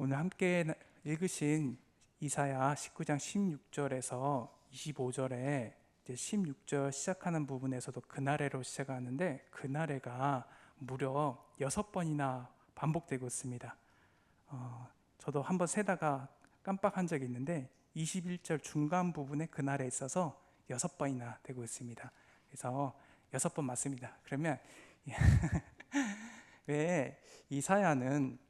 오늘 함께 읽으신 이사야 19장 16절에서 25절에 이제 16절 시작하는 부분에서도 그날에로 시작하는데 그날에가 무려 6번이나 반복되고 있습니다. 저도 한번 세다가 깜빡한 적이 있는데 21절 중간 부분에 그날에 있어서 6번이나 되고 있습니다. 그래서 6번 맞습니다. 그러면 왜 이사야는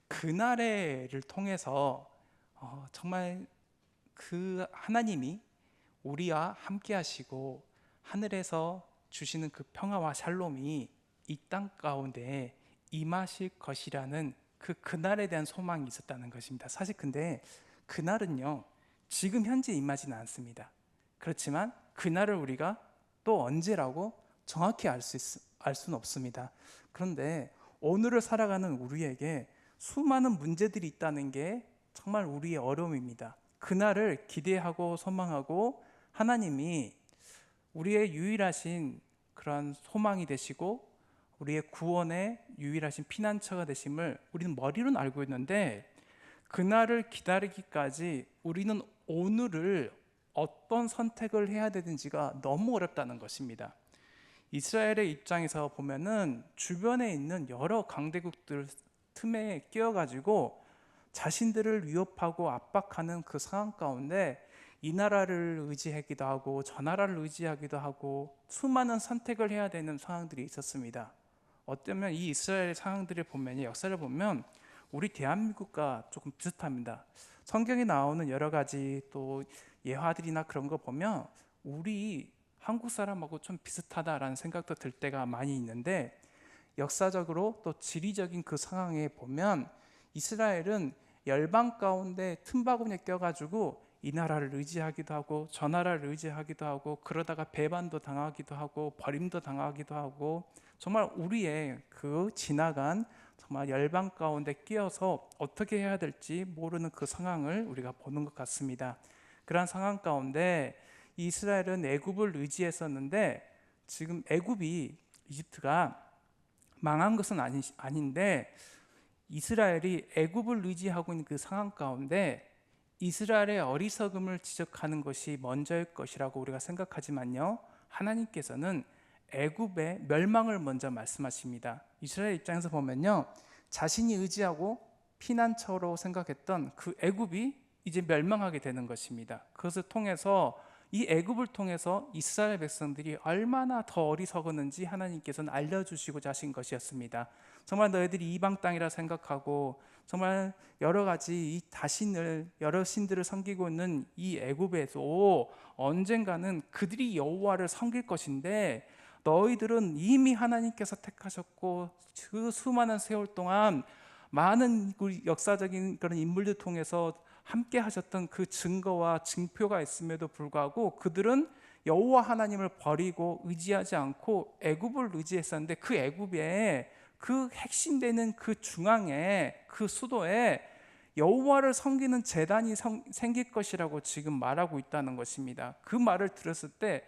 그날에를 통해서 정말 그 하나님이 우리와 함께 하시고 하늘에서 주시는 그 평화와 샬롬이 이 땅 가운데 임하실 것이라는 그날에 대한 소망이 있었다는 것입니다. 사실 근데 그날은요 지금 현재 임하지는 않습니다. 그렇지만 그날을 우리가 또 언제라고 정확히 알 수는 없습니다. 그런데 오늘을 살아가는 우리에게 수많은 문제들이 있다는 게 정말 우리의 어려움입니다. 그날을 기대하고 소망하고 하나님이 우리의 유일하신 그런 소망이 되시고 우리의 구원의 유일하신 피난처가 되심을 우리는 머리로는 알고 있는데 그날을 기다리기까지 우리는 오늘을 어떤 선택을 해야 되는지가 너무 어렵다는 것입니다. 이스라엘의 입장에서 보면은 주변에 있는 여러 강대국들 틈에 끼어가지고 자신들을 위협하고 압박하는 그 상황 가운데 이 나라를 의지하기도 하고 저 나라를 의지하기도 하고 수많은 선택을 해야 되는 상황들이 있었습니다. 어쩌면 이 이스라엘의 상황들을 보면, 역사를 보면 우리 대한민국과 조금 비슷합니다. 성경에 나오는 여러 가지 또 예화들이나 그런 거 보면 우리 한국 사람하고 좀 비슷하다라는 생각도 들 때가 많이 있는데, 역사적으로 또 지리적인 그 상황에 보면 이스라엘은 열방 가운데 틈바구니에 껴가지고 이 나라를 의지하기도 하고 저 나라를 의지하기도 하고 그러다가 배반도 당하기도 하고 버림도 당하기도 하고 정말 우리의 그 지나간 정말 열방 가운데 끼어서 어떻게 해야 될지 모르는 그 상황을 우리가 보는 것 같습니다. 그러한 상황 가운데 이스라엘은 애굽을 의지했었는데 지금 애굽이, 이집트가 망한 것은 아닌데 이스라엘이 애굽을 의지하고 있는 그 상황 가운데 이스라엘의 어리석음을 지적하는 것이 먼저일 것이라고 우리가 생각하지만요, 하나님께서는 애굽의 멸망을 먼저 말씀하십니다. 이스라엘 입장에서 보면요, 자신이 의지하고 피난처로 생각했던 그 애굽이 이제 멸망하게 되는 것입니다. 그것을 통해서 이 애굽을 통해서 이스라엘 백성들이 얼마나 더 어리석었는지 하나님께서는 알려주시고자 하신 것이었습니다. 정말 너희들이 이방 땅이라 생각하고 정말 여러 가지 이 다신을, 여러 신들을 섬기고 있는 이 애굽에서 언젠가는 그들이 여호와를 섬길 것인데 너희들은 이미 하나님께서 택하셨고 그 수많은 세월 동안 많은 역사적인 그런 인물들 통해서 함께 하셨던 그 증거와 증표가 있음에도 불구하고 그들은 여호와 하나님을 버리고 의지하지 않고 애굽을 의지했었는데 그 애굽에 그 핵심되는 그 중앙에 그 수도에 여호와를 섬기는 제단이 생길 것이라고 지금 말하고 있다는 것입니다. 그 말을 들었을 때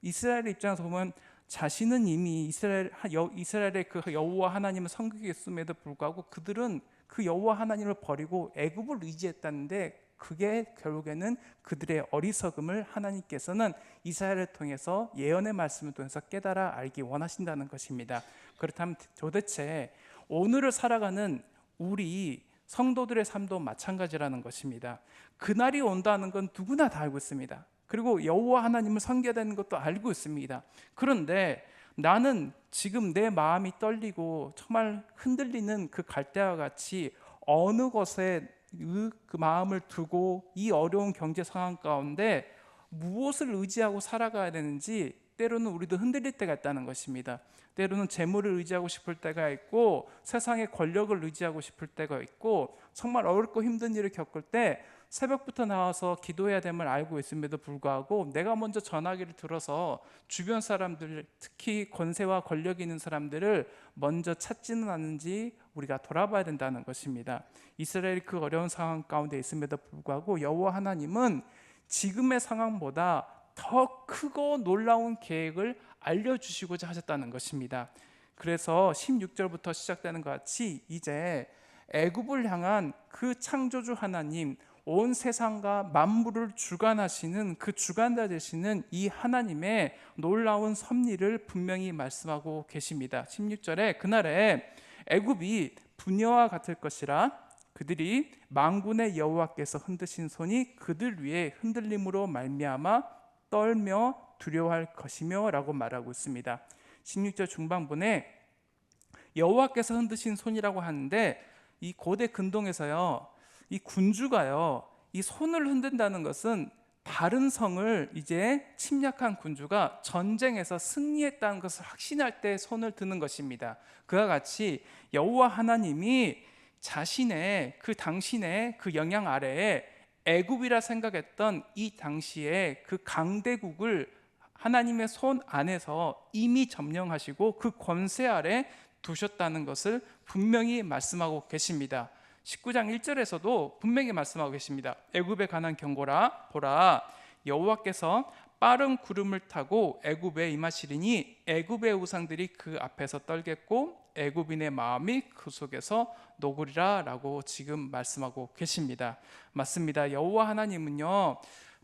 이스라엘 입장에서 보면 자신은 이미 이스라엘의 그 여호와 하나님을 섬기고 있음에도 불구하고 그들은 그 여호와 하나님을 버리고 애굽을 의지했다는데 그게 결국에는 그들의 어리석음을 하나님께서는 이사야를 통해서 예언의 말씀을 통해서 깨달아 알기 원하신다는 것입니다. 그렇다면 도대체 오늘을 살아가는 우리 성도들의 삶도 마찬가지라는 것입니다. 그날이 온다는 건 누구나 다 알고 있습니다. 그리고 여호와 하나님을 섬겨야 되는 것도 알고 있습니다. 그런데 나는 지금 내 마음이 떨리고 정말 흔들리는 그 갈대와 같이 어느 것에 그 마음을 두고 이 어려운 경제 상황 가운데 무엇을 의지하고 살아가야 되는지 때로는 우리도 흔들릴 때가 있다는 것입니다. 때로는 재물을 의지하고 싶을 때가 있고 세상의 권력을 의지하고 싶을 때가 있고 정말 어렵고 힘든 일을 겪을 때 새벽부터 나와서 기도해야 됨을 알고 있음에도 불구하고 내가 먼저 전화기를 들어서 주변 사람들, 특히 권세와 권력이 있는 사람들을 먼저 찾지는 않는지 우리가 돌아봐야 된다는 것입니다. 이스라엘이 그 어려운 상황 가운데 있음에도 불구하고 여호와 하나님은 지금의 상황보다 더 크고 놀라운 계획을 알려주시고자 하셨다는 것입니다. 그래서 16절부터 시작되는 것 같이 이제 애굽을 향한 그 창조주 하나님, 온 세상과 만물을 주관하시는 그 주관자 되시는 이 하나님의 놀라운 섭리를 분명히 말씀하고 계십니다. 16절에 그날에 애굽이 부녀와 같을 것이라 그들이 만군의 여호와께서 흔드신 손이 그들 위에 흔들림으로 말미암아 떨며 두려워할 것이며 라고 말하고 있습니다. 16절 중반부에 여호와께서 흔드신 손이라고 하는데, 이 고대 근동에서요, 이 군주가요, 이 손을 흔든다는 것은 다른 성을 이제 침략한 군주가 전쟁에서 승리했다는 것을 확신할 때 손을 드는 것입니다. 그와 같이 여호와 하나님이 자신의 그 당신의 그 영향 아래에 애굽이라 생각했던 이 당시에 그 강대국을 하나님의 손 안에서 이미 점령하시고 그 권세 아래 두셨다는 것을 분명히 말씀하고 계십니다. 19장 1절에서도 분명히 말씀하고 계십니다. 애굽에 관한 경고라, 보라, 여호와께서 빠른 구름을 타고 애굽에 임하시리니 애굽의 우상들이 그 앞에서 떨겠고 애굽인의 마음이 그 속에서 녹으리라 라고 지금 말씀하고 계십니다. 맞습니다. 여호와 하나님은요,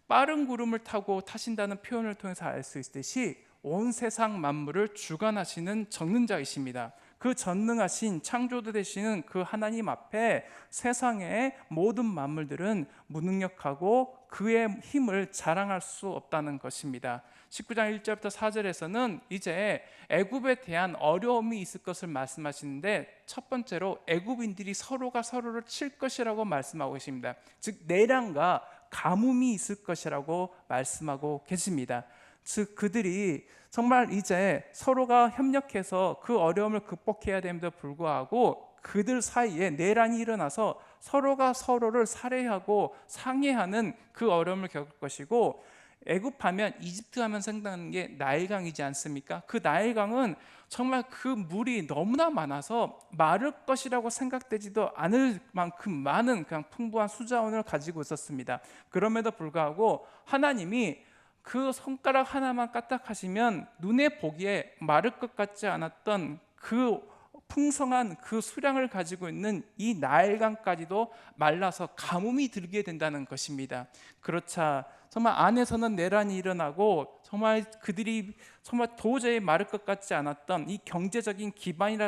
빠른 구름을 타고 타신다는 표현을 통해서 알 수 있듯이 온 세상 만물을 주관하시는 전능자이십니다. 그 전능하신 창조주 되시는 그 하나님 앞에 세상의 모든 만물들은 무능력하고 그의 힘을 자랑할 수 없다는 것입니다. 19장 1절부터 4절에서는 이제 애굽에 대한 어려움이 있을 것을 말씀하시는데, 첫 번째로 애굽인들이 서로가 서로를 칠 것이라고 말씀하고 계십니다. 즉 내란과 가뭄이 있을 것이라고 말씀하고 계십니다. 즉 그들이 정말 이제 서로가 협력해서 그 어려움을 극복해야 됨에도 불구하고 그들 사이에 내란이 일어나서 서로가 서로를 살해하고 상해하는 그 어려움을 겪을 것이고, 애굽하면 이집트 하면 생각나는 게 나일강이지 않습니까? 그 나일강은 정말 그 물이 너무나 많아서 마를 것이라고 생각되지도 않을 만큼 많은 그냥 풍부한 수자원을 가지고 있었습니다. 그럼에도 불구하고 하나님이 그 손가락 하나만 까딱하시면 눈에 보기에 마를 것 같지 않았던 그 풍성한 그 수량을 가지고 있는 이 나일강까지도 말라서 가뭄이 들게 된다는 것입니다. 그렇자 정말 안에서는 내란이 일어나고 정말 그들이 정말 도저히 마를 것 같지 않았던 이 경제적인 기반이라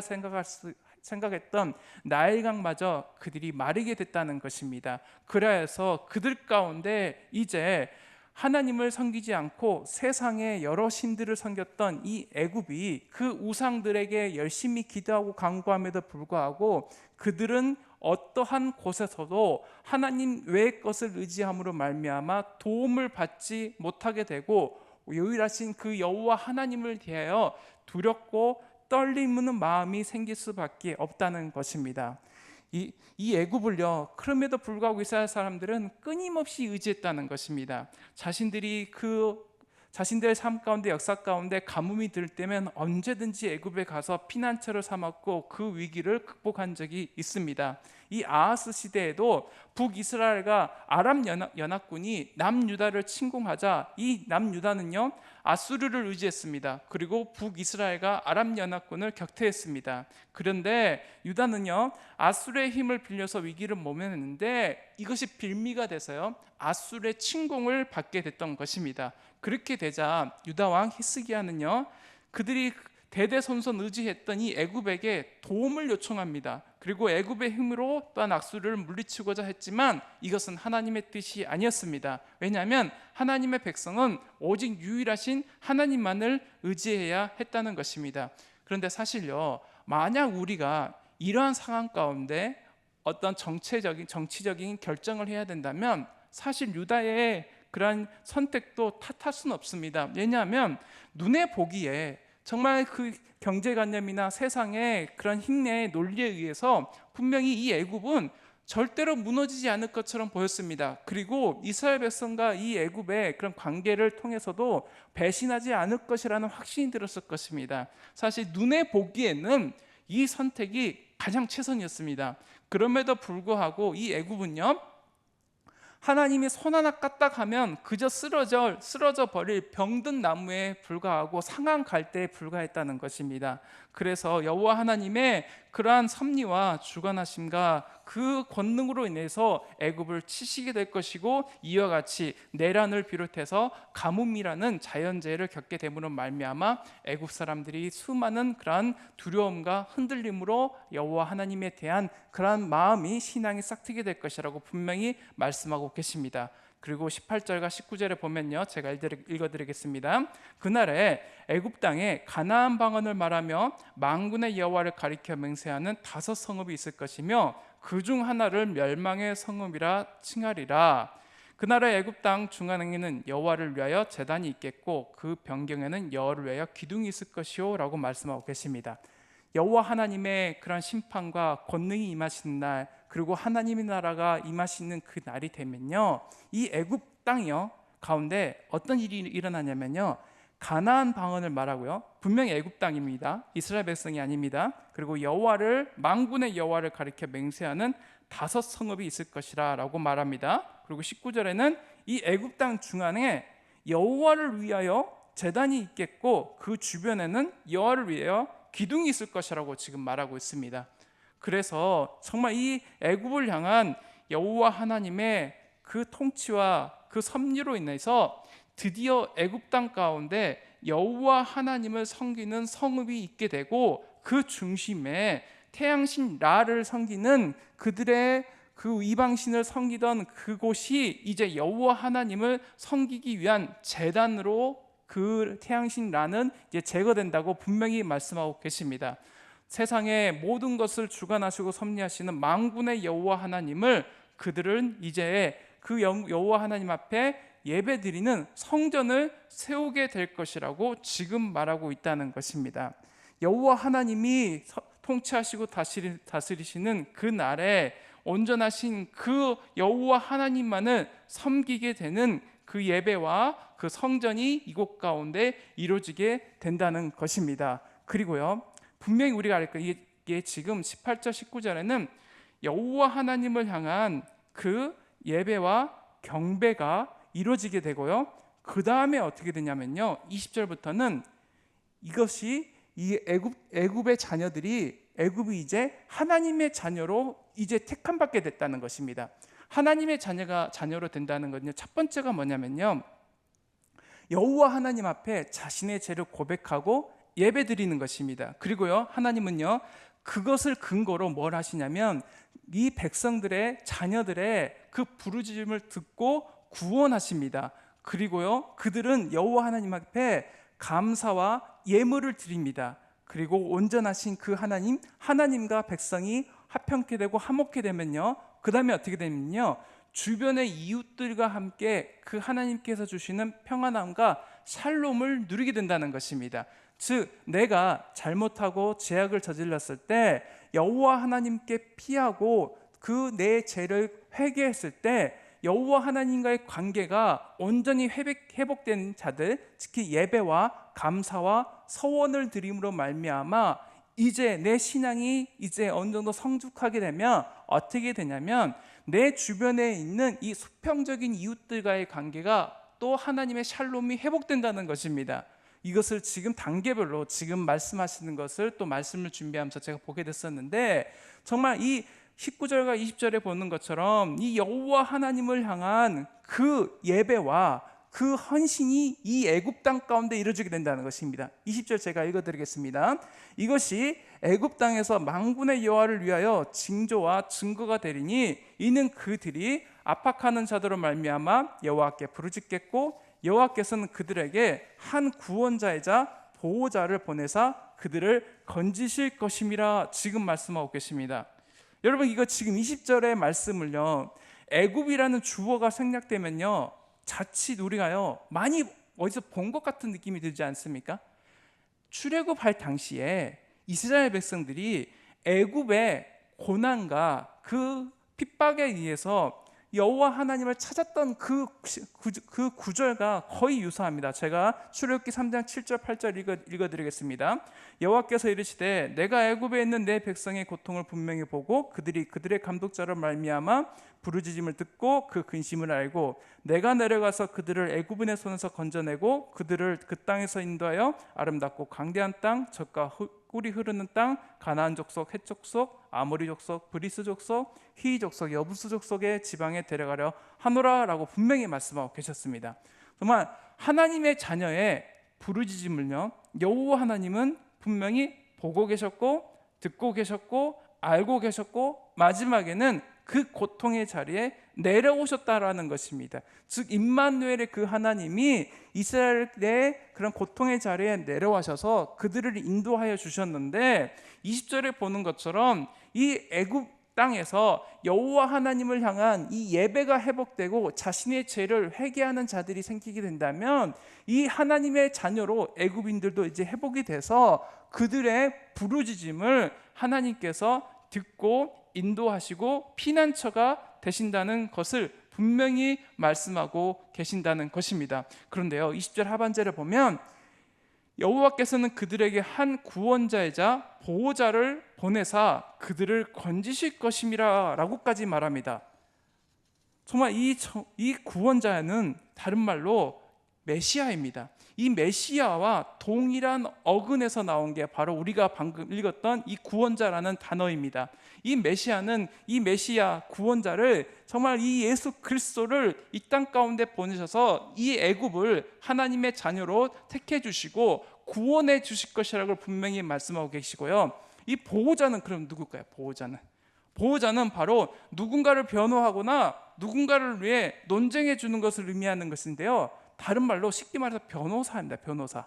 생각했던 나일강마저 그들이 마르게 됐다는 것입니다. 그래서 그들 가운데 이제 하나님을 섬기지 않고 세상의 여러 신들을 섬겼던 이 애굽이 그 우상들에게 열심히 기도하고 간구함에도 불구하고 그들은 어떠한 곳에서도 하나님 외의 것을 의지함으로 말미암아 도움을 받지 못하게 되고, 유일하신 그 여호와 하나님을 대하여 두렵고 떨리는 마음이 생길 수밖에 없다는 것입니다. 이 애굽을요, 그럼에도 불구하고 이스라엘 사람들은 끊임없이 의지했다는 것입니다. 자신들의 삶 가운데 역사 가운데 가뭄이 들 때면 언제든지 애굽에 가서 피난처를 삼았고 그 위기를 극복한 적이 있습니다. 이 아하스 시대에도 북이스라엘과 아람 연합군이 남유다를 침공하자 이 남유다는요 아수르를 의지했습니다. 그리고 북이스라엘과 아람 연합군을 격퇴했습니다. 그런데 유다는요 아수르의 힘을 빌려서 위기를 모면했는데 이것이 빌미가 돼서요 아수르의 침공을 받게 됐던 것입니다. 그렇게 되자 유다 왕 히스기야는요 그들이 대대손손 의지했던 이 애굽에게 도움을 요청합니다. 그리고 애굽의 힘으로 또한 아수르를 물리치고자 했지만 이것은 하나님의 뜻이 아니었습니다. 왜냐하면 하나님의 백성은 오직 유일하신 하나님만을 의지해야 했다는 것입니다. 그런데 사실요 만약 우리가 이러한 상황 가운데 어떤 정치적인 결정을 해야 된다면 사실 유다의 그러한 선택도 탓할 수는 없습니다. 왜냐하면 눈에 보기에 정말 그 경제관념이나 세상의 그런 힘의 논리에 의해서 분명히 이 애굽은 절대로 무너지지 않을 것처럼 보였습니다. 그리고 이스라엘 백성과 이 애굽의 그런 관계를 통해서도 배신하지 않을 것이라는 확신이 들었을 것입니다. 사실 눈에 보기에는 이 선택이 가장 최선이었습니다. 그럼에도 불구하고 이 애굽은요 하나님이 손 하나 까딱하면 그저 쓰러져 버릴 병든 나무에 불과하고 상한 갈대에 불과했다는 것입니다. 그래서 여호와 하나님의 그러한 섭리와 주관하심과 그 권능으로 인해서 애굽을 치시게 될 것이고, 이와 같이 내란을 비롯해서 가뭄이라는 자연재해를 겪게 됨으로 말미암아 애굽 사람들이 수많은 그러한 두려움과 흔들림으로 여호와 하나님에 대한 그러한 마음이, 신앙이 싹트게 될 것이라고 분명히 말씀하고 계십니다. 그리고 18절과 19절에 보면요, 제가 읽어드리겠습니다. 그날에 애굽 땅에 가나안 방언을 말하며 만군의 여호와를 가리켜 맹세하는 5 성읍이 있을 것이며 그 중 하나를 멸망의 성읍이라 칭하리라. 그날의 애굽 땅 중앙에는 여호와를 위하여 제단이 있겠고 그 변경에는 여호와를 위하여 기둥이 있을 것이요 라고 말씀하고 계십니다. 여호와 하나님의 그런 심판과 권능이 임하시는 날, 그리고 하나님의 나라가 임하시는 그 날이 되면요, 이 애굽 땅이요 가운데 어떤 일이 일어나냐면요, 가나안 방언을 말하고요, 분명히 애굽 땅입니다. 이스라엘 백성이 아닙니다. 그리고 여호와를, 만군의 여호와를 가리켜 맹세하는 5 성읍이 있을 것이라 라고 말합니다. 그리고 19절에는 이 애굽 땅 중앙에 여호와를 위하여 제단이 있겠고 그 주변에는 여호와를 위하여 기둥이 있을 것이라고 지금 말하고 있습니다. 그래서 정말 이 애굽을 향한 여호와 하나님의 그 통치와 그 섭리로 인해서 드디어 애굽 땅 가운데 여호와 하나님을 섬기는 성읍이 있게 되고, 그 중심에 태양신 라를 섬기는 그들의 그 이방신을 섬기던 그곳이 이제 여호와 하나님을 섬기기 위한 제단으로, 그 태양신 라는 이제 제거된다고 분명히 말씀하고 계십니다. 세상의 모든 것을 주관하시고 섭리하시는 만군의 여호와 하나님을 그들은 이제 그 여호와 하나님 앞에 예배드리는 성전을 세우게 될 것이라고 지금 말하고 있다는 것입니다. 여호와 하나님이 통치하시고 다스리시는 그 날에 온전하신 그 여호와 하나님만을 섬기게 되는 그 예배와 그 성전이 이곳 가운데 이루어지게 된다는 것입니다. 그리고요, 분명히 우리가 알 거예요. 이게 지금 18절 19절에는 여호와 하나님을 향한 그 예배와 경배가 이루어지게 되고요, 그 다음에 어떻게 되냐면요, 20절부터는 이것이 이 애굽의 자녀들이, 애굽이 이제 하나님의 자녀로 이제 택함 받게 됐다는 것입니다. 하나님의 자녀로 된다는 건요, 첫 번째가 뭐냐면요, 여호와 하나님 앞에 자신의 죄를 고백하고 예배드리는 것입니다. 그리고요, 하나님은요 그것을 근거로 뭘 하시냐면 이 백성들의, 자녀들의 그 부르짖음을 듣고 구원하십니다. 그리고요, 그들은 여호와 하나님 앞에 감사와 예물을 드립니다. 그리고 온전하신 그 하나님과 백성이 합평케 되고 화목케 되면요, 그 다음에 어떻게 되면요, 주변의 이웃들과 함께 그 하나님께서 주시는 평안함과 샬롬을 누리게 된다는 것입니다. 즉, 내가 잘못하고 죄악을 저질렀을 때 여호와 하나님께 피하고 그 내 죄를 회개했을 때 여호와 하나님과의 관계가 온전히 회복된 자들, 특히 예배와 감사와 서원을 드림으로 말미암아 이제 내 신앙이 이제 어느 정도 성숙하게 되면 어떻게 되냐면 내 주변에 있는 이 수평적인 이웃들과의 관계가 또 하나님의 샬롬이 회복된다는 것입니다. 이것을 지금 단계별로 지금 말씀하시는 것을 또 말씀을 준비하면서 제가 보게 됐었는데, 정말 이 19절과 20절에 보는 것처럼 이 여호와 하나님을 향한 그 예배와 그 헌신이 이 애굽 땅 가운데 이루어지게 된다는 것입니다. 20절 제가 읽어드리겠습니다. 이것이 애굽 땅에서 만군의 여호와를 위하여 징조와 증거가 되리니 이는 그들이 압박하는 자들로 말미암아 여호와께 부르짖겠고 여호와께서는 그들에게 한 구원자이자 보호자를 보내사 그들을 건지실 것임이라 지금 말씀하고 계십니다. 여러분, 이거 지금 20절의 말씀을요, 애굽이라는 주어가 생략되면요 자칫 우리가요 많이 어디서 본 것 같은 느낌이 들지 않습니까? 출애굽할 당시에 이스라엘 백성들이 애굽의 고난과 그 핍박에 의해서 여호와 하나님을 찾았던 그 구절과 거의 유사합니다. 제가 출애굽기 3장 7절 8절 읽어드리겠습니다. 여호와께서 이르시되 내가 애굽에 있는 내 백성의 고통을 분명히 보고 그들의 감독자로 말미암아 부르짖음을 듣고 그 근심을 알고 내가 내려가서 그들을 애굽인의 손에서 건져내고 그들을 그 땅에서 인도하여 아름답고 광대한 땅 젖과 꿀이 흐르는 땅, 가나안 족속, 헷 족속, 아모리 족속, 브리스 족속, 히위 족속, 여부스 족속의 지방에 데려가려 하노라라고 분명히 말씀하고 계셨습니다. 정말 하나님의 자녀의 부르짖음을요, 여호와 하나님은 분명히 보고 계셨고 듣고 계셨고 알고 계셨고 마지막에는 그 고통의 자리에 내려오셨다라는 것입니다. 즉 임마누엘의 그 하나님이 이스라엘의 그런 고통의 자리에 내려와셔서 그들을 인도하여 주셨는데, 20절에 보는 것처럼 이 애굽 땅에서 여호와 하나님을 향한 이 예배가 회복되고 자신의 죄를 회개하는 자들이 생기게 된다면, 이 하나님의 자녀로 애굽인들도 이제 회복이 돼서 그들의 부르짖음을 하나님께서 듣고 인도하시고 피난처가 되신다는 것을 분명히 말씀하고 계신다는 것입니다. 그런데요, 20절 하반절에 보면 여호와께서는 그들에게 한 구원자이자 보호자를 보내사 그들을 건지실 것임이라 라고까지 말합니다. 정말 이 구원자는 다른 말로 메시아입니다. 이 메시아와 동일한 어근에서 나온 게 바로 우리가 방금 읽었던 이 구원자라는 단어입니다. 이 메시아는, 이 메시아 구원자를, 정말 이 예수 그리스도를 이 땅 가운데 보내셔서 이 애굽을 하나님의 자녀로 택해 주시고 구원해 주실 것이라고 분명히 말씀하고 계시고요. 이 보호자는 그럼 누굴까요? 보호자는 바로 누군가를 변호하거나 누군가를 위해 논쟁해 주는 것을 의미하는 것인데요, 다른 말로 쉽게 말해서 변호사입니다. 변호사.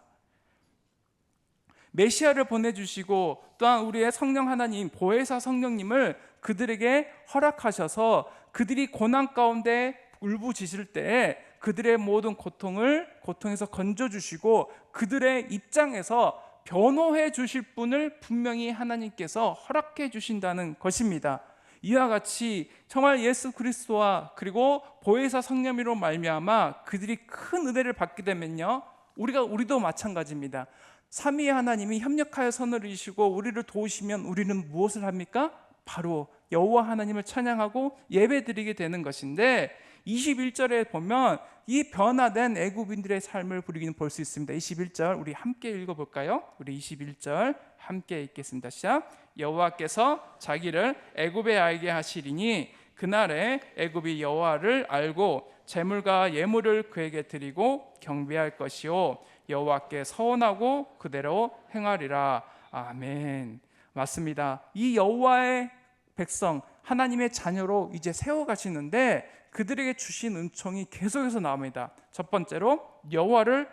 메시아를 보내주시고 또한 우리의 성령 하나님, 보혜사 성령님을 그들에게 허락하셔서 그들이 고난 가운데 울부짖을 때 그들의 모든 고통에서 건져주시고 그들의 입장에서 변호해 주실 분을 분명히 하나님께서 허락해 주신다는 것입니다. 이와 같이 정말 예수 그리스도와 그리고 보혜사 성령으로 말미암아 그들이 큰 은혜를 받게 되면요, 우리도 마찬가지입니다. 삼위의 하나님이 협력하여 선을 이루시고 우리를 도우시면 우리는 무엇을 합니까? 바로 여호와 하나님을 찬양하고 예배드리게 되는 것인데, 21절에 보면 이 변화된 애굽인들의 삶을 우리는 볼 수 있습니다. 21절 우리 함께 읽어볼까요? 우리 21절 함께 읽겠습니다. 시작. 여호와께서 자기를 애굽에 알게 하시리니 그날에 애굽이 여호와를 알고 제물과 예물을 그에게 드리고 경배할 것이요 여호와께 서원하고 그대로 행하리라. 아멘. 맞습니다. 이 여호와의 백성, 하나님의 자녀로 이제 세워가시는데 그들에게 주신 은총이 계속해서 나옵니다. 첫 번째로 여호와를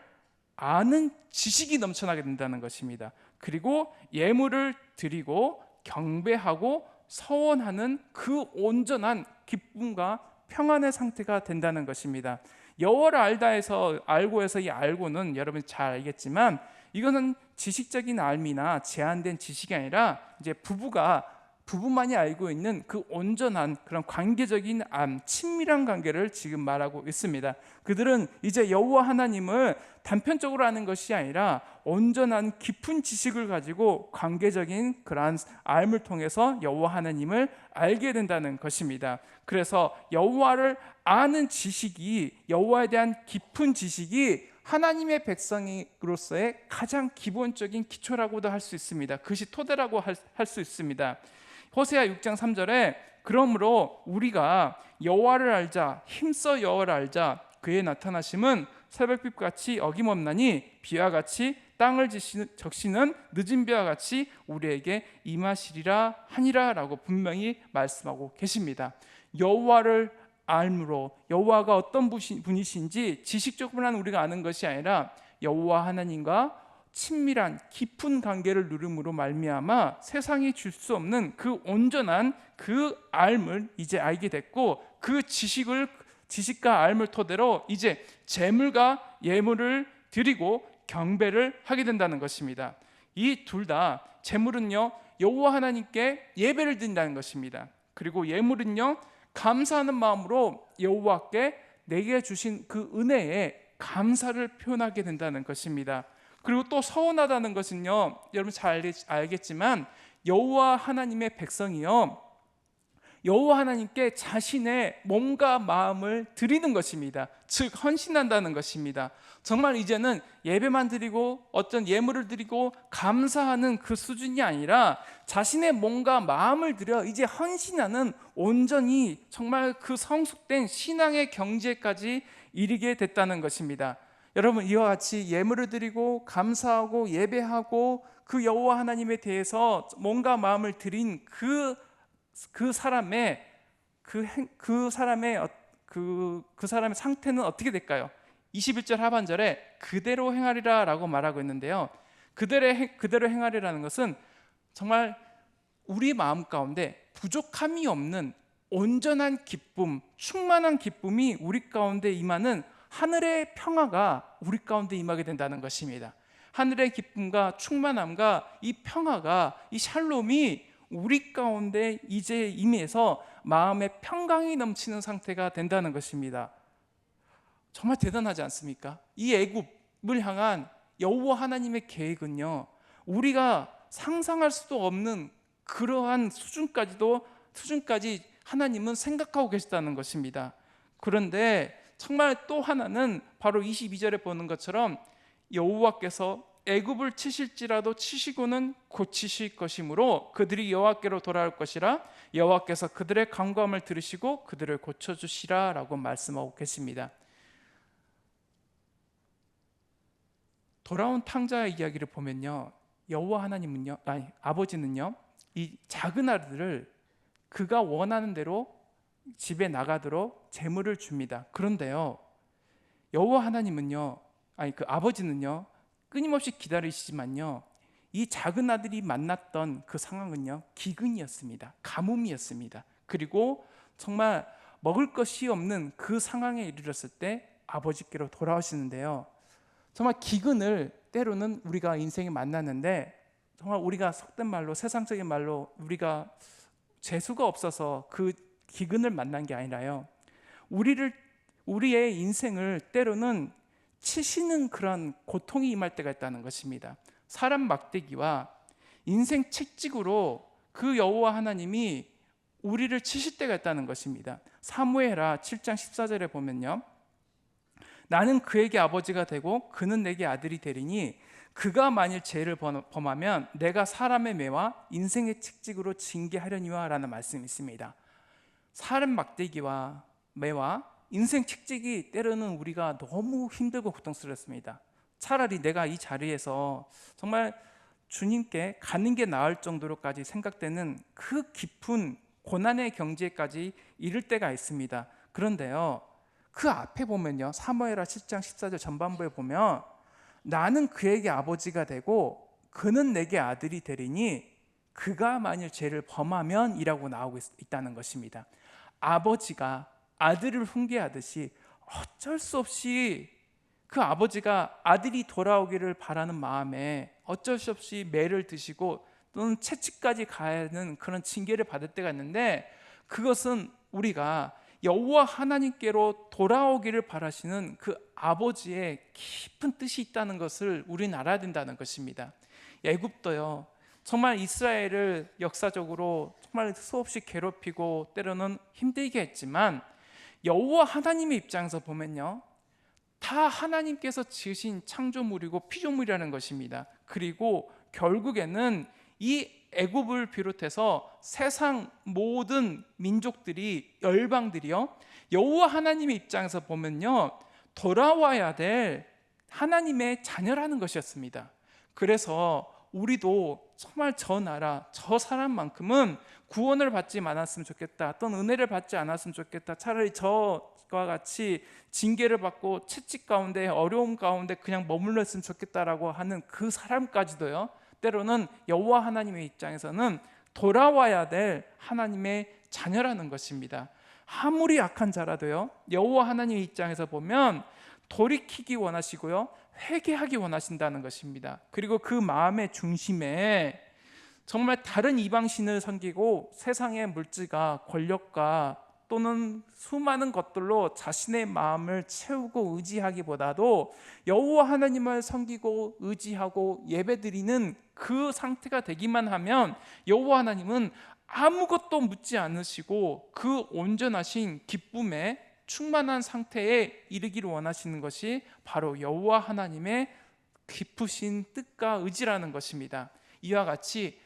아는 지식이 넘쳐나게 된다는 것입니다. 그리고 예물을 드리고 경배하고 서원하는 그 온전한 기쁨과 평안의 상태가 된다는 것입니다. 여호와를 알고 해서 이 알고는 여러분 잘 알겠지만 이거는 지식적인 알미나 제한된 지식이 아니라 이제 부부만이 알고 있는 그 온전한 그런 관계적인 친밀한 관계를 지금 말하고 있습니다. 그들은 이제 여호와 하나님을 단편적으로 아는 것이 아니라 온전한 깊은 지식을 가지고 관계적인 그러한 알을 통해서 여호와 하나님을 알게 된다는 것입니다. 그래서 여호와를 아는 지식이, 여호와에 대한 깊은 지식이 하나님의 백성으로서의 가장 기본적인 기초라고도 할 수 있습니다. 그것이 토대라고 할 수 있습니다. 호세아 6장 3절에 그러므로 우리가 여호와를 알자, 힘써 여호와를 알자, 그의 나타나심은 새벽빛같이 어김없나니 비와 같이 땅을 적시는 늦은 비와 같이 우리에게 임하시리라 하니라 라고 분명히 말씀하고 계십니다. 여호와를 알므로, 여호와가 어떤 분이신지 지식적으로만 우리가 아는 것이 아니라 여호와 하나님과 친밀한 깊은 관계를 누름으로 말미암아 세상이 줄 수 없는 그 온전한 그 알을 이제 알게 됐고, 그 지식과 알을 토대로 이제 제물과 예물을 드리고 경배를 하게 된다는 것입니다. 이 둘 다, 제물은요 여호와 하나님께 예배를 드린다는 것입니다. 그리고 예물은요 감사하는 마음으로 여호와께 내게 주신 그 은혜에 감사를 표현하게 된다는 것입니다. 그리고 또 서운하다는 것은요, 여러분 잘 알겠지만 여호와 하나님의 백성이요 여호와 하나님께 자신의 몸과 마음을 드리는 것입니다. 즉 헌신한다는 것입니다. 정말 이제는 예배만 드리고 어떤 예물을 드리고 감사하는 그 수준이 아니라 자신의 몸과 마음을 들여 이제 헌신하는, 온전히 정말 그 성숙된 신앙의 경지에까지 이르게 됐다는 것입니다. 여러분, 이와 같이 예물을 드리고 감사하고 예배하고 그 여호와 하나님에 대해서 몸과 마음을 드린 그 사람의 상태는 어떻게 될까요? 21절 하반절에 그대로 행하리라 라고 말하고 있는데요, 그대로 행하리라는 것은 정말 우리 마음 가운데 부족함이 없는 온전한 기쁨, 충만한 기쁨이 우리 가운데 임하는 하늘의 평화가 우리 가운데 임하게 된다는 것입니다. 하늘의 기쁨과 충만함과 이 평화가, 이 샬롬이 우리 가운데 이제 임해서 마음의 평강이 넘치는 상태가 된다는 것입니다. 정말 대단하지 않습니까? 이 애굽을 향한 여호와 하나님의 계획은요, 우리가 상상할 수도 없는 그러한 수준까지 하나님은 생각하고 계시다는 것입니다. 그런데 정말 또 하나는 바로 22절에 보는 것처럼 여호와께서 애굽을 치실지라도 치시고는 고치실 것이므로 그들이 여호와께로 돌아올 것이라, 여호와께서 그들의 간구함을 들으시고 그들을 고쳐주시라 라고 말씀하고 계십니다. 돌아온 탕자의 이야기를 보면요, 여호와 하나님은요, 아버지는요, 이 작은 아들을 그가 원하는 대로 집에 나가도록 재물을 줍니다. 그런데요, 여호와 하나님은요, 그 아버지는요, 끊임없이 기다리시지만요, 이 작은 아들이 만났던 그 상황은요, 기근이었습니다. 가뭄이었습니다. 그리고 정말 먹을 것이 없는 그 상황에 이르렀을 때 아버지께로 돌아오시는데요, 정말 기근을 때로는 우리가 인생에 만나는데, 정말 우리가 속된 말로, 세상적인 말로 우리가 재수가 없어서 그 기근을 만난 게 아니라요, 우리의 인생을 때로는 치시는 그런 고통이 임할 때가 있다는 것입니다. 사람 막대기와 인생 채찍으로 그 여호와 하나님이 우리를 치실 때가 있다는 것입니다. 사무엘하 7장 14절에 보면요, 나는 그에게 아버지가 되고 그는 내게 아들이 되리니 그가 만일 죄를 범하면 내가 사람의 매와 인생의 채찍으로 징계하려니와 라는 말씀이 있습니다. 사람 막대기와 매와 인생 채찍이 때로는 우리가 너무 힘들고 고통스럽습니다. 차라리 내가 이 자리에서 정말 주님께 가는 게 나을 정도로까지 생각되는 그 깊은 고난의 경지에까지 이를 때가 있습니다. 그런데요, 그 앞에 보면요, 사무엘하 7장 14절 전반부에 보면 나는 그에게 아버지가 되고 그는 내게 아들이 되리니 그가 만일 죄를 범하면 이라고 나오고 있다는 것입니다. 아버지가 아들을 훈계하듯이 어쩔 수 없이 그 아버지가 아들이 돌아오기를 바라는 마음에 어쩔 수 없이 매를 드시고 또는 채찍까지 가는 그런 징계를 받을 때가 있는데, 그것은 우리가 여호와 하나님께로 돌아오기를 바라시는 그 아버지의 깊은 뜻이 있다는 것을 우리는 알아야 된다는 것입니다. 애굽도요, 정말 이스라엘을 역사적으로 정말 수없이 괴롭히고 때로는 힘들게 했지만 여호와 하나님의 입장에서 보면요, 다 하나님께서 지으신 창조물이고 피조물이라는 것입니다. 그리고 결국에는 이 애굽을 비롯해서 세상 모든 민족들이, 열방들이요, 여호와 하나님의 입장에서 보면요, 돌아와야 될 하나님의 자녀라는 것이었습니다. 그래서 우리도 정말 저 나라, 저 사람만큼은 구원을 받지 않았으면 좋겠다, 또는 은혜를 받지 않았으면 좋겠다, 차라리 저와 같이 징계를 받고 채찍 가운데, 어려움 가운데 그냥 머물러 있으면 좋겠다라고 하는 그 사람까지도요, 때로는 여호와 하나님의 입장에서는 돌아와야 될 하나님의 자녀라는 것입니다. 아무리 약한 자라도요, 여호와 하나님의 입장에서 보면 돌이키기 원하시고요, 회개하기 원하신다는 것입니다. 그리고 그 마음의 중심에 정말 다른 이방신을 섬기고 세상의 물질과 권력과 또는 수많은 것들로 자신의 마음을 채우고 의지하기보다도 여호와 하나님을 섬기고 의지하고 예배드리는 그 상태가 되기만 하면 여호와 하나님은 아무것도 묻지 않으시고 그 온전하신 기쁨에 충만한 상태에 이르기를 원하시는 것이 바로 여호와 하나님의 깊으신 뜻과 의지라는 것입니다. 이와 같이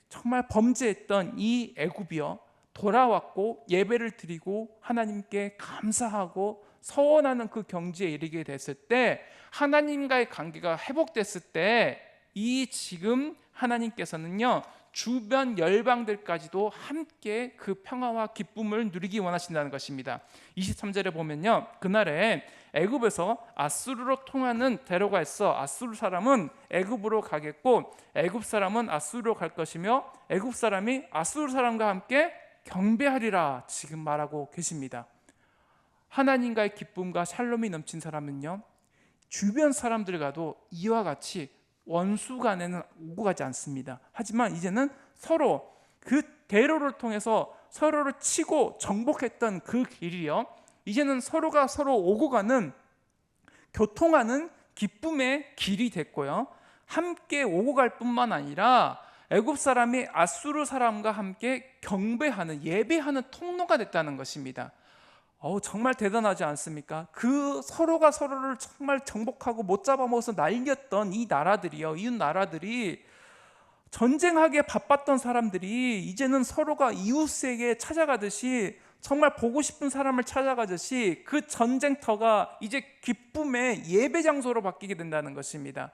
정말 범죄했던 이 애굽이여 돌아왔고 예배를 드리고 하나님께 감사하고 서원하는 그 경지에 이르게 됐을 때, 하나님과의 관계가 회복됐을 때 이 지금 하나님께서는요 주변 열방들까지도 함께 그 평화와 기쁨을 누리기 원하신다는 것입니다. 23절에 보면요, 그날에 애굽에서 아수르로 통하는 대로가 있어 아수르 사람은 애굽으로 가겠고 애굽 사람은 아수르로 갈 것이며 애굽 사람이 아수르 사람과 함께 경배하리라 지금 말하고 계십니다. 하나님과의 기쁨과 샬롬이 넘친 사람은요 주변 사람들과도 이와 같이 원수 간에는 오고 가지 않습니다. 하지만 이제는 서로 그 대로를 통해서 서로를 치고 정복했던 그 길이요, 이제는 서로가 서로 오고 가는 교통하는 기쁨의 길이 됐고요, 함께 오고 갈 뿐만 아니라 애굽 사람이 아수르 사람과 함께 경배하는 예배하는 통로가 됐다는 것입니다. 정말 대단하지 않습니까? 그 서로가 서로를 정말 정복하고 못 잡아먹어서 날렸던 이 나라들이요, 이웃 나라들이 전쟁하기에 바빴던 사람들이 이제는 서로가 이웃에게 찾아가듯이, 정말 보고 싶은 사람을 찾아가듯이 그 전쟁터가 이제 기쁨의 예배 장소로 바뀌게 된다는 것입니다.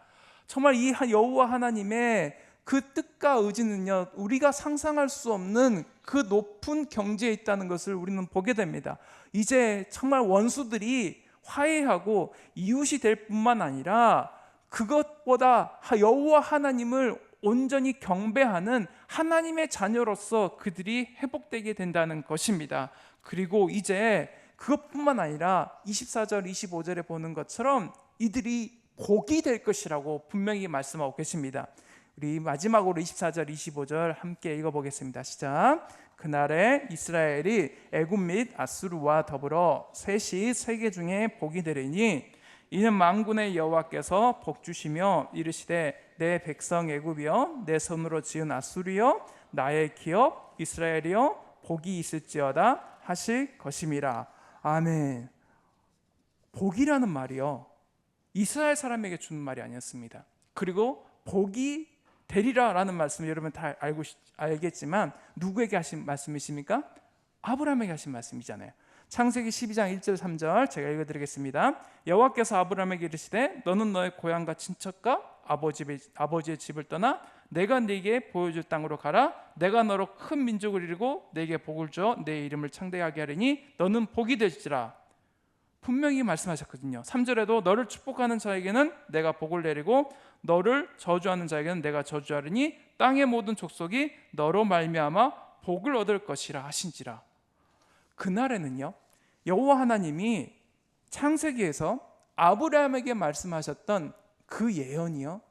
정말 이 여호와 하나님의 그 뜻과 의지는요 우리가 상상할 수 없는 그 높은 경지에 있다는 것을 우리는 보게 됩니다. 이제 정말 원수들이 화해하고 이웃이 될 뿐만 아니라 그것보다 여호와 하나님을 온전히 경배하는 하나님의 자녀로서 그들이 회복되게 된다는 것입니다. 그리고 이제 그것뿐만 아니라 24절 25절에 보는 것처럼 이들이 복이 될 것이라고 분명히 말씀하고 계십니다. 우리 마지막으로 24절 25절 함께 읽어보겠습니다. 시작. 그날에 이스라엘이 애굽 및 아수르와 더불어 셋이 세계 중에 복이 되리니 이는 만군의 여호와께서 복 주시며 이르시되 내 백성 애굽이여 내 손으로 지은 아수르여 나의 기업 이스라엘이여 복이 있을지어다 하실 것임이라. 아멘. 복이라는 말이요 이스라엘 사람에게 주는 말이 아니었습니다. 그리고 복이 되리라라는 말씀을 여러분 다 알겠지만 누구에게 하신 말씀이십니까? 아브라함에게 하신 말씀이잖아요. 창세기 12장 1절 3절 제가 읽어드리겠습니다. 여호와께서 아브라함에게 이르시되 너는 너의 고향과 친척과 아버지의 집을 떠나 내가 네게 보여줄 땅으로 가라. 내가 너로 큰 민족을 이루고 네게 복을 주어 내 이름을 창대하게 하리니 너는 복이 될지라. 분명히 말씀하셨거든요. 3절에도 너를 축복하는 자에게는 내가 복을 내리고 너를 저주하는 자에게는 내가 저주하리니 땅의 모든 족속이 너로 말미암아 복을 얻을 것이라 하신지라. 그날에는요 여호와 하나님이 창세기에서 아브라함에게 말씀하셨던 그 예언이요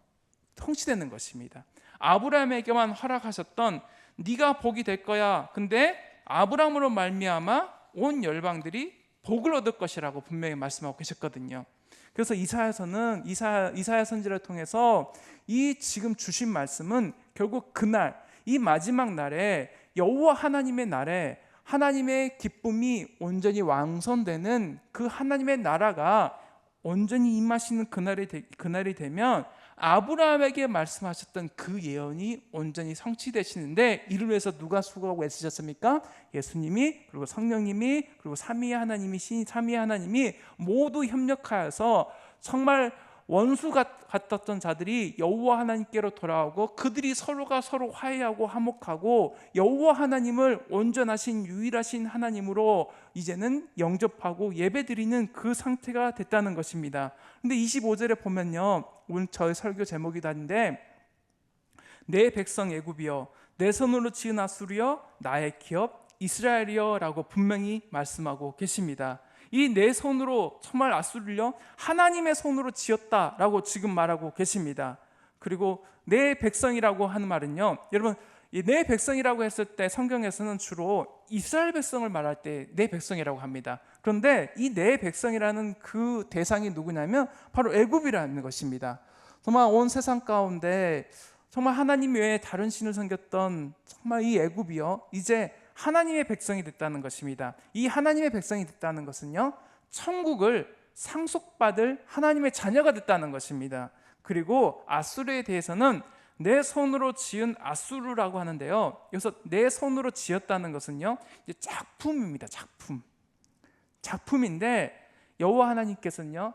성취되는 것입니다. 아브라함에게만 허락하셨던 네가 복이 될 거야. 근데 아브라함으로 말미암아 온 열방들이 복을 얻을 것이라고 분명히 말씀하고 계셨거든요. 그래서 이사야서는 이사야 선지를 통해서 이 지금 주신 말씀은 결국 그날 이 마지막 날에 여호와 하나님의 날에 하나님의 기쁨이 온전히 완성되는 그 하나님의 나라가 온전히 임하시는 그날이 되면 아브라함에게 말씀하셨던 그 예언이 온전히 성취되시는데 이를 위해서 누가 수고하고 애쓰셨습니까? 예수님이, 그리고 성령님이, 그리고 삼위의 하나님이 모두 협력하여서 정말 원수 같았던 자들이 여호와 하나님께로 돌아오고 그들이 서로가 서로 화해하고 화목하고 여호와 하나님을 온전하신 유일하신 하나님으로 이제는 영접하고 예배드리는 그 상태가 됐다는 것입니다. 근데 25절에 보면요 오늘 저의 설교 제목이다 한데 내 백성 애굽이여 내 손으로 지은 아수르여 나의 기업 이스라엘이여 라고 분명히 말씀하고 계십니다. 이 내 손으로 정말 아수르요 하나님의 손으로 지었다라고 지금 말하고 계십니다. 그리고 내 백성이라고 하는 말은요 여러분 이 내 백성이라고 했을 때 성경에서는 주로 이스라엘 백성을 말할 때 내 백성이라고 합니다. 그런데 이 내 백성이라는 그 대상이 누구냐면 바로 애굽이라는 것입니다. 정말 온 세상 가운데 정말 하나님 외에 다른 신을 섬겼던 정말 이 애굽이요, 이제 하나님의 백성이 됐다는 것입니다. 이 하나님의 백성이 됐다는 것은요, 천국을 상속받을 하나님의 자녀가 됐다는 것입니다. 그리고 아수르에 대해서는 내 손으로 지은 아수르라고 하는데요, 여기서 내 손으로 지었다는 것은요, 이제 작품입니다. 작품인데 여호와 하나님께서는요,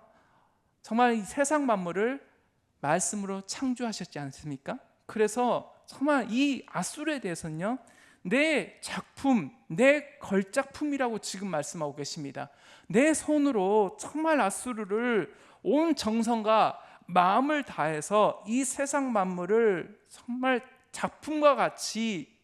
정말 이 세상 만물을 말씀으로 창조하셨지 않습니까? 그래서 정말 이 아수르에 대해서는요, 내 작품, 내 걸작품이라고 지금 말씀하고 계십니다. 내 손으로 정말 아수르를 온 정성과 마음을 다해서 이 세상 만물을 정말 작품과 같이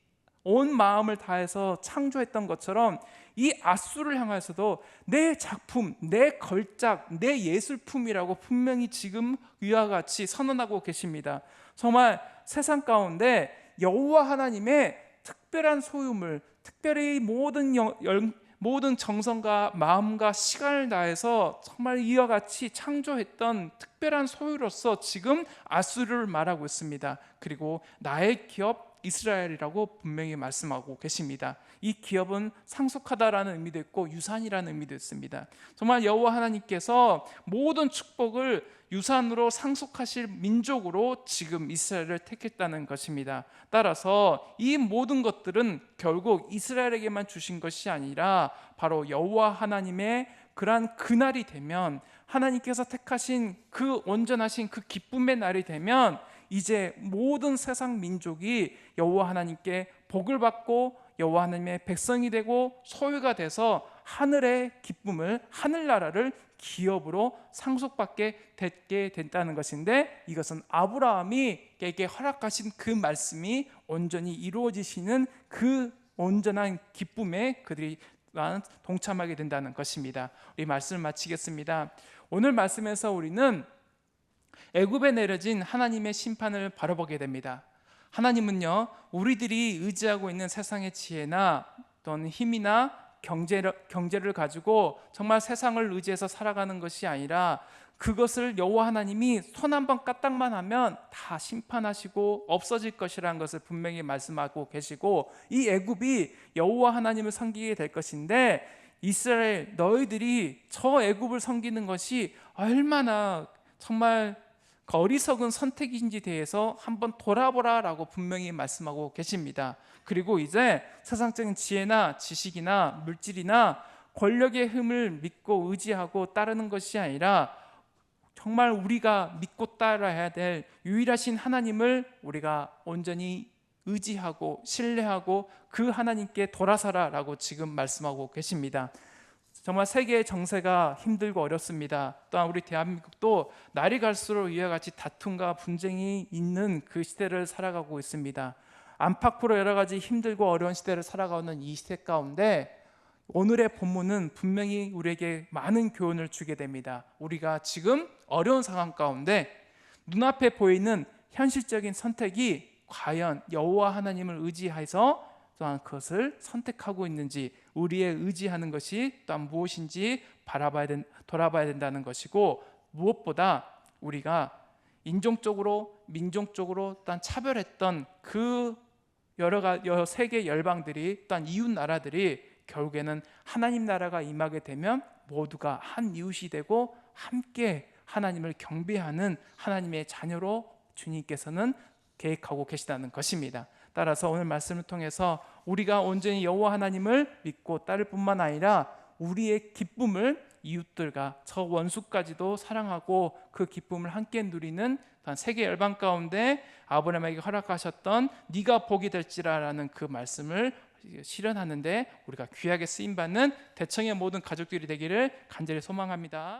온 마음을 다해서 창조했던 것처럼 이 아수르를 향해서도 내 작품, 내 걸작, 내 예술품이라고 분명히 지금 위와 같이 선언하고 계십니다. 정말 세상 가운데 여호와 하나님의 특별한 소유물, 특별히 모든 정성과 마음과 시간을 다해서 정말 이와 같이 창조했던 특별한 소유로서 지금 아수르를 말하고 있습니다. 그리고 나의 기업 이스라엘이라고 분명히 말씀하고 계십니다. 이 기업은 상속하다라는 의미도 있고 유산이라는 의미도 있습니다. 정말 여호와 하나님께서 모든 축복을 유산으로 상속하실 민족으로 지금 이스라엘을 택했다는 것입니다. 따라서 이 모든 것들은 결국 이스라엘에게만 주신 것이 아니라 바로 여호와 하나님의 그러한 그날이 되면, 하나님께서 택하신 그 온전하신 그 기쁨의 날이 되면 이제 모든 세상 민족이 여호와 하나님께 복을 받고 여호와 하나님의 백성이 되고 소유가 돼서 하늘의 기쁨을, 하늘나라를 기업으로 상속받게 된다는 것인데, 이것은 아브라함이에게 허락하신 그 말씀이 온전히 이루어지시는 그 온전한 기쁨에 그들이 동참하게 된다는 것입니다. 우리 말씀을 마치겠습니다. 오늘 말씀에서 우리는 애굽에 내려진 하나님의 심판을 바라보게 됩니다. 하나님은요, 우리들이 의지하고 있는 세상의 지혜나 또는 힘이나 경제를 가지고 정말 세상을 의지해서 살아가는 것이 아니라 그것을 여호와 하나님이 손 한번 까딱만 하면 다 심판하시고 없어질 것이라는 것을 분명히 말씀하고 계시고, 이 애굽이 여호와 하나님을 섬기게 될 것인데, 이스라엘 너희들이 저 애굽을 섬기는 것이 얼마나 정말 어리석은 선택인지 대해서 한번 돌아보라라고 분명히 말씀하고 계십니다. 그리고 이제 세상적인 지혜나 지식이나 물질이나 권력의 힘을 믿고 의지하고 따르는 것이 아니라 정말 우리가 믿고 따라야 될 유일하신 하나님을 우리가 온전히 의지하고 신뢰하고 그 하나님께 돌아서라라고 지금 말씀하고 계십니다. 정말 세계의 정세가 힘들고 어렵습니다. 또한 우리 대한민국도 날이 갈수록 이와 같이 다툼과 분쟁이 있는 그 시대를 살아가고 있습니다. 안팎으로 여러 가지 힘들고 어려운 시대를 살아가는 이 시대 가운데 오늘의 본문은 분명히 우리에게 많은 교훈을 주게 됩니다. 우리가 지금 어려운 상황 가운데 눈앞에 보이는 현실적인 선택이 과연 여호와 하나님을 의지해서 또한 그것을 선택하고 있는지, 우리의 의지하는 것이 또한 무엇인지 돌아봐야 된다는 것이고, 무엇보다 우리가 인종적으로 민족적으로 또한 차별했던 그 여러 세계 열방들이 또한 이웃 나라들이 결국에는 하나님 나라가 임하게 되면 모두가 한 이웃이 되고 함께 하나님을 경배하는 하나님의 자녀로 주님께서는 계획하고 계시다는 것입니다. 따라서 오늘 말씀을 통해서 우리가 온전히 여호와 하나님을 믿고 따를 뿐만 아니라 우리의 기쁨을 이웃들과 저 원수까지도 사랑하고 그 기쁨을 함께 누리는 세계 열방 가운데 아브라함에게 허락하셨던 네가 복이 될지라라는 그 말씀을 실현하는데 우리가 귀하게 쓰임받는 대청의 모든 가족들이 되기를 간절히 소망합니다.